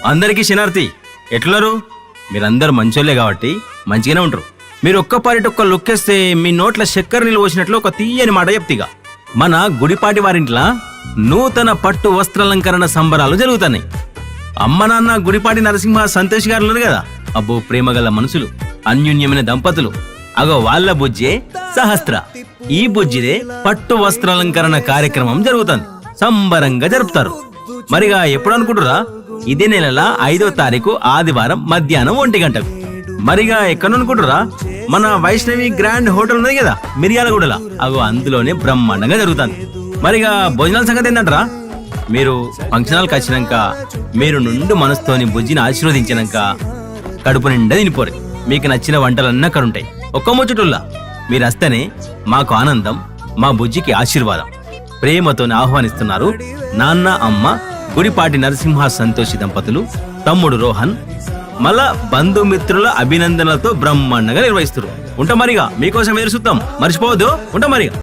అందరికీ శనార్థి. ఎట్లున్నారు? మీరందరూ మంచోళ్ళే కాబట్టి మంచిగానే ఉంటారు. మీరు ఒక్క లుక్కేస్తే మీ నోట్ల చక్కెర నీళ్ళు పోసినట్లు ఒక తీయని మాట చెప్తిగా. మన గుడిపాటి వారింట్లా నూతన పట్టు వస్త్రాలంకరణ సంబరాలు జరుగుతున్నాయి. అమ్మ నాన్న గుడిపాటి నరసింహ సంతోష్ గారు ఉన్నారు కదా, అబ్బో ప్రేమగల మనుషులు, అన్యోన్యమైన దంపతులు. అగో వాళ్ళ బుజ్జే సహస్ర. ఈ బుజ్జిదే పట్టు వస్త్రాలంకరణ కార్యక్రమం జరుగుతుంది. సంబరంగా జరుపుతారు. మరిగా ఎప్పుడు అనుకుంటురా? ఇదే నెల 5వ తారీఖు ఆదివారం మధ్యాహ్నం 1 గంటకు. మరిగా ఎక్కడ అనుకుంటురా? మన వైష్ణవి గ్రాండ్ హోటల్ ఉన్నది కదా మిర్యాలగూడలా, అగో అందులోనే బ్రహ్మాండంగా జరుగుతుంది. మరిగా భోజనాల సంగతి ఏంటంటారా? మీరు ఫంక్షన్ హాల్కి వచ్చినాక మీరు నుండి మనసుతోని బుజ్జిని ఆశీర్వదించినాక కడుపు నిండా తినిపోరు. మీకు నచ్చిన వంటలన్నీ అక్కడ ఉంటాయి. ఒక్క ముచ్చటుల్లా మీరు వస్తేనే మాకు ఆనందం, మా బుజ్జికి ఆశీర్వాదం. ప్రేమతోని ఆహ్వానిస్తున్నారు నాన్న అమ్మ గుడిపాటి నరసింహ సంతోషి దంపతులు, తమ్ముడు రోహన్. మళ్ళా బంధుమిత్రుల అభినందనలతో బ్రహ్మాండంగా నిర్వహిస్తారు. ఉంటా మరిగా, మీకోసం ఎదురు చూద్దాం. మర్చిపోవద్దు. ఉంటా మరిగా.